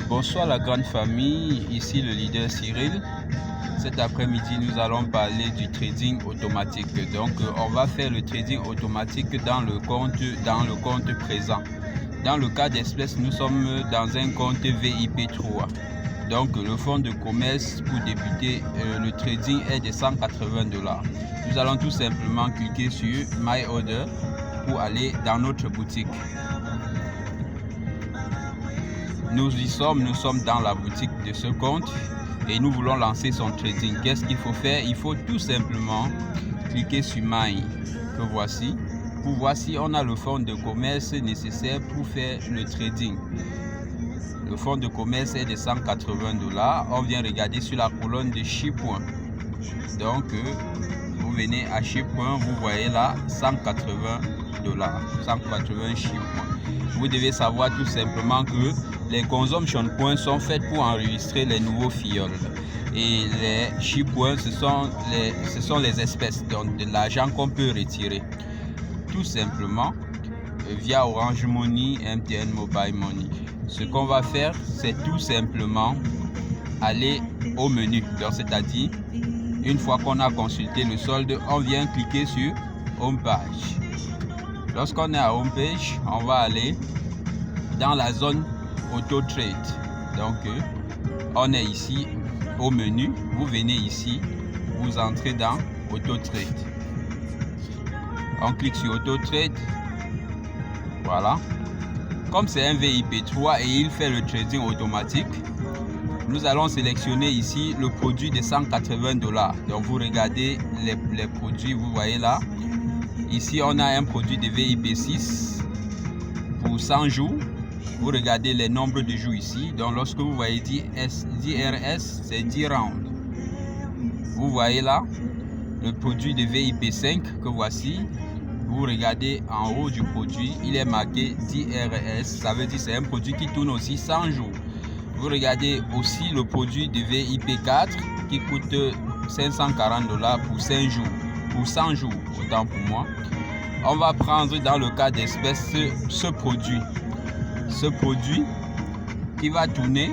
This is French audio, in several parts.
Bonsoir la grande famille, ici le leader Cyril. Cet après-midi, nous allons parler du trading automatique. Donc, on va faire le trading automatique dans le compte présent. Dans le cas d'espèce, nous sommes dans un compte VIP3. Donc, le fonds de commerce pour débuter le trading est de 180 $. Nous allons tout simplement cliquer sur My Order pour aller dans notre boutique. Nous sommes dans la boutique de ce compte et nous voulons lancer son trading. Qu'est-ce qu'il faut faire? Il faut tout simplement cliquer sur My, que voici, pour voir si on a le fonds de commerce nécessaire pour faire le trading. Le fonds de commerce est de 180 $. On vient regarder sur la colonne de Chipoint. Donc, vous venez à Chipoint, vous voyez là 180 $, 180 Chipoint. Vous devez savoir tout simplement que les consumption points sont faits pour enregistrer les nouveaux fioles. Et les Chipoints, ce sont les espèces, donc de l'argent qu'on peut retirer. Tout simplement via Orange Money, MTN Mobile Money. Ce qu'on va faire, c'est tout simplement aller au menu. C'est-à-dire, une fois qu'on a consulté le solde, on vient cliquer sur Home Page. Lorsqu'on est à Home Page, on va aller dans la zone Auto Trade. Donc, on est ici au menu. Vous venez ici, vous entrez dans Auto Trade. On clique sur Auto Trade. Voilà. Comme c'est un VIP3 et il fait le trading automatique, nous allons sélectionner ici le produit de 180 $. Donc, vous regardez les produits, vous voyez là. Ici, on a un produit de VIP6 pour 100 jours. Vous regardez les nombres de jours ici. Donc, lorsque vous voyez DRS, c'est 10 rounds. Vous voyez là le produit de VIP5 que voici. Vous regardez en haut du produit, il est marqué DRS. Ça veut dire que c'est un produit qui tourne aussi 100 jours. Vous regardez aussi le produit de VIP4 qui coûte 540 $ pour 5 jours. Pour 100 jours, autant pour moi. On va prendre dans le cas d'espèce ce produit qui va tourner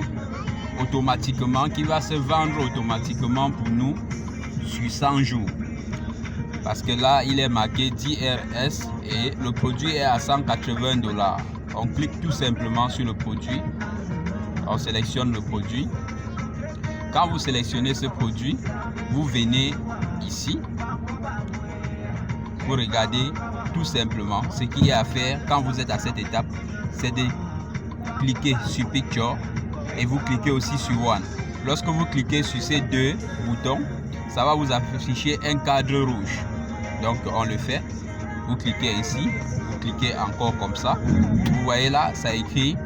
automatiquement, qui va se vendre automatiquement pour nous sur 100 jours. Parce que là, il est marqué DRS et le produit est à 180 $. On clique tout simplement sur le produit. On sélectionne le produit. Quand vous sélectionnez ce produit, vous venez ici. Vous regardez tout simplement ce qu'il y a à faire quand vous êtes à cette étape, c'est de cliquer sur Picture et vous cliquez aussi sur One. Lorsque vous cliquez sur ces deux boutons, ça va vous afficher un cadre rouge. Donc on le fait. Vous cliquez ici, vous cliquez encore comme ça. Vous voyez là, ça écrit,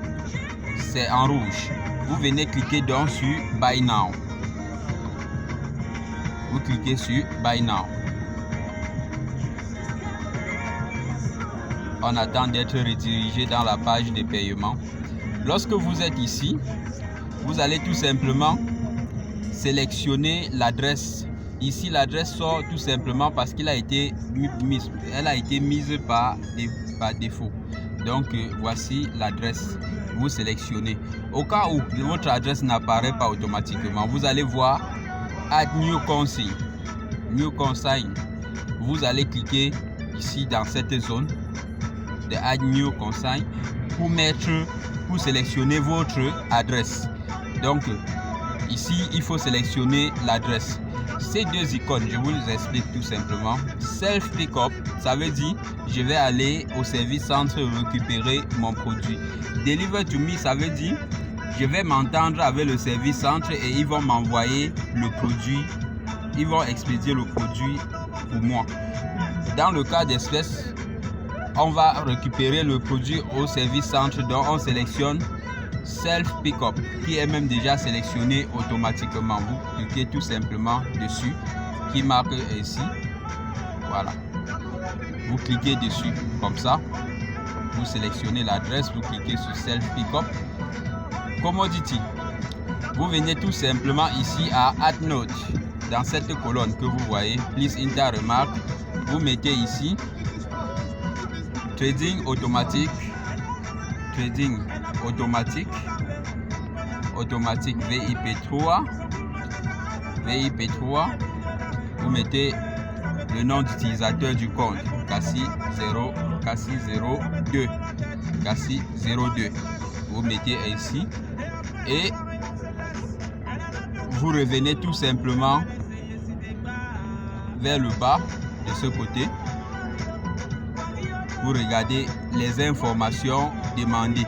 c'est en rouge. Vous venez cliquer donc sur Buy Now. Vous cliquez sur Buy Now. On attend d'être redirigé dans la page de paiement. Lorsque vous êtes ici, vous allez tout simplement sélectionner l'adresse. Ici, l'adresse sort tout simplement parce qu'elle a été mise par défaut. Donc, voici l'adresse. Vous sélectionnez. Au cas où votre adresse n'apparaît pas automatiquement, vous allez voir Add New Consigne. New Consigne. Vous allez cliquer ici dans cette zone de Add New Consigne pour sélectionner votre adresse. Donc, ici, il faut sélectionner l'adresse. Ces deux icônes, je vous les explique tout simplement. Self Pickup, ça veut dire je vais aller au service centre récupérer mon produit. Deliver to me, ça veut dire je vais m'entendre avec le service centre et ils vont m'envoyer le produit. Ils vont expédier le produit pour moi. Dans le cas d'espèce, on va récupérer le produit au service centre, donc on sélectionne Self Pickup qui est même déjà sélectionné automatiquement. Vous cliquez tout simplement dessus qui marque ici. Voilà. Vous cliquez dessus comme ça. Vous sélectionnez l'adresse, vous cliquez sur Self Pickup. Commodity. Vous venez tout simplement ici à Add Note. Dans cette colonne que vous voyez, Please enter remarque. Vous mettez ici trading automatique automatique VIP3. Vous mettez le nom d'utilisateur du compte, Cassie02. Vous mettez ici et vous revenez tout simplement vers le bas de ce côté. Vous regardez les informations demandées.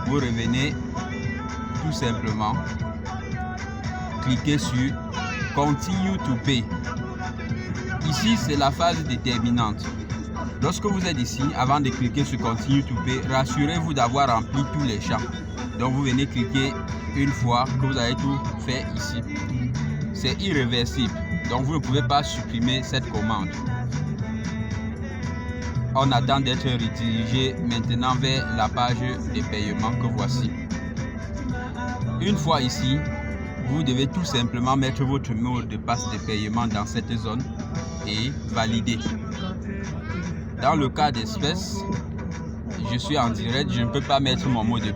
Vous revenez tout simplement, cliquez sur Continue to Pay. Ici, c'est la phase déterminante. Lorsque vous êtes ici, avant de cliquer sur Continue to Pay, rassurez-vous d'avoir rempli tous les champs. Donc, vous venez cliquer une fois que vous avez tout fait ici. C'est irréversible. Donc, vous ne pouvez pas supprimer cette commande. On attend d'être redirigé maintenant vers la page de paiement que voici. Une fois ici, vous devez tout simplement mettre votre mot de passe de paiement dans cette zone et valider. Dans le cas d'espèce, je suis en direct, je ne peux pas mettre mon mot de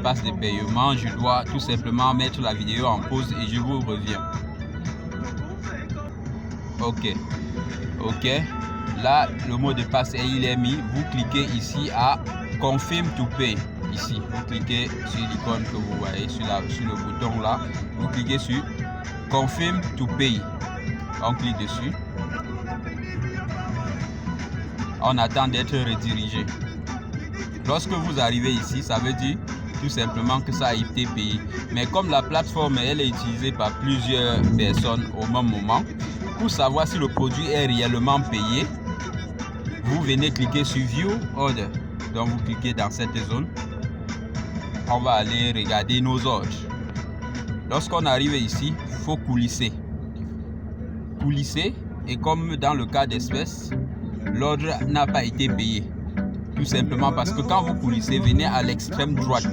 passe de paiement, je dois tout simplement mettre la vidéo en pause et je vous reviens. Ok, là le mot de passe il est mis, vous cliquez ici à Confirm to Pay. Ici, vous cliquez sur l'icône que vous voyez sur le bouton là, vous cliquez sur Confirm to Pay. On clique dessus. On attend d'être redirigé. Lorsque vous arrivez ici, ça veut dire tout simplement que ça a été payé. Mais comme la plateforme elle est utilisée par plusieurs personnes au même moment, pour savoir si le produit est réellement payé, vous venez cliquer sur View Order. Donc vous cliquez dans cette zone. On va aller regarder nos ordres. Lorsqu'on arrive ici, il faut coulisser. Coulisser, et comme dans le cas d'espèce, l'ordre n'a pas été payé. Tout simplement parce que quand vous coulissez, venez à l'extrême droite.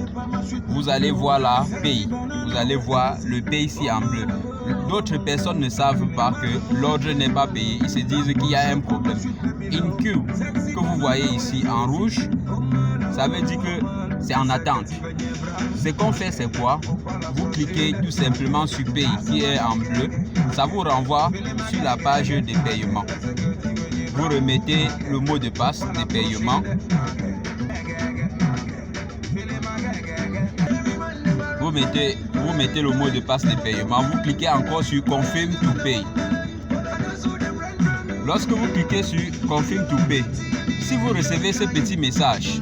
Vous allez voir la paye. Vous allez voir le paye ici en bleu. D'autres personnes ne savent pas que l'ordre n'est pas payé. Ils se disent qu'il y a un problème. In queue, que vous voyez ici en rouge, ça veut dire que c'est en attente. Ce qu'on fait, c'est quoi? Vous cliquez tout simplement sur Pay qui est en bleu. Ça vous renvoie sur la page de paiement. Vous remettez le mot de passe de paiement. Vous mettez le mot de passe de paiement. Vous cliquez encore sur Confirm to Pay. Lorsque vous cliquez sur Confirm to Pay, si vous recevez ce petit message,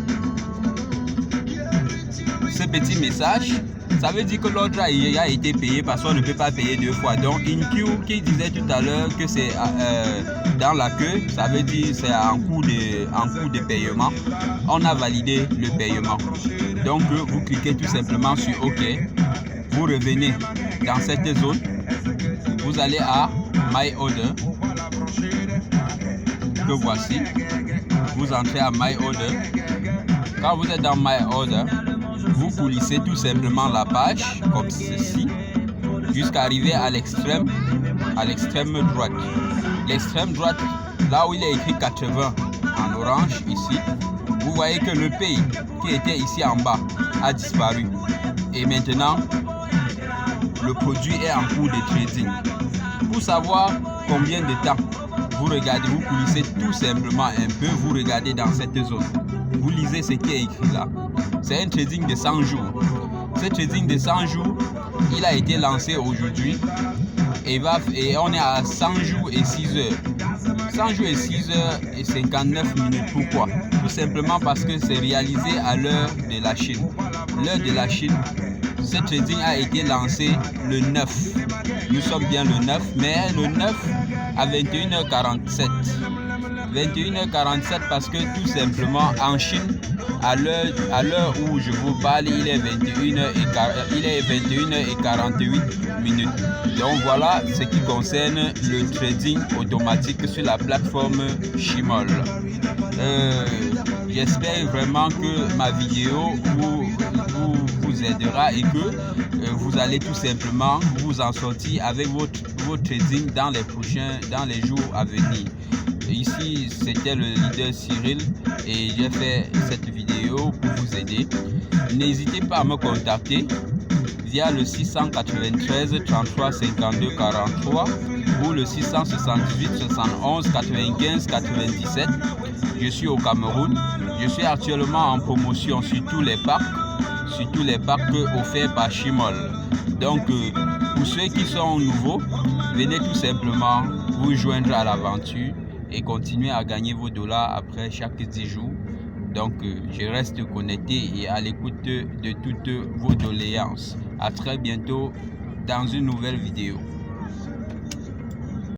ça veut dire que l'ordre a été payé parce qu'on ne peut pas payer deux fois. Donc, in queue, qui disait tout à l'heure que c'est dans la queue, ça veut dire c'est en cours de paiement. On a validé le paiement. Donc, vous cliquez tout simplement sur OK. Vous revenez dans cette zone. Vous allez à My Order. Que voici. Vous entrez à My Order. Quand vous êtes dans My Order, vous coulissez tout simplement la page comme ceci jusqu'à arriver à l'extrême droite. L'extrême droite, là où il est écrit 80 en orange ici, vous voyez que le pays qui était ici en bas a disparu. Et maintenant, le produit est en cours de trading. Pour savoir combien de temps, vous regardez, vous coulissez tout simplement un peu, vous regardez dans cette zone. Vous lisez ce qui est écrit là. C'est un trading de 100 jours. Ce trading de 100 jours, il a été lancé aujourd'hui et on est à 100 jours et 6 heures. 100 jours et 6 heures et 59 minutes. Pourquoi? Tout simplement parce que c'est réalisé à l'heure de la Chine. L'heure de la Chine, ce trading a été lancé le 9. Nous sommes bien le 9, mais le 9 à 21h47. 21h47 parce que tout simplement en Chine, à l'heure où je vous parle, il est 21h48 minutes. Donc voilà ce qui concerne le trading automatique sur la plateforme Shimol. J'espère vraiment que ma vidéo vous aidera et que vous allez tout simplement vous en sortir avec votre trading dans les jours à venir. Ici, c'était le leader Cyril et j'ai fait cette vidéo pour vous aider. n'hésitez pas à me contacter via le 693 33 52 43 ou le 678 71 95 97. Je suis au Cameroun. Je suis actuellement en promotion sur tous les packs offerts par Chimol. Donc, pour ceux qui sont nouveaux, venez tout simplement vous joindre à l'aventure et continuer à gagner vos dollars après chaque 10 jours. Donc, je reste connecté et à l'écoute de toutes vos doléances. À très bientôt dans une nouvelle vidéo.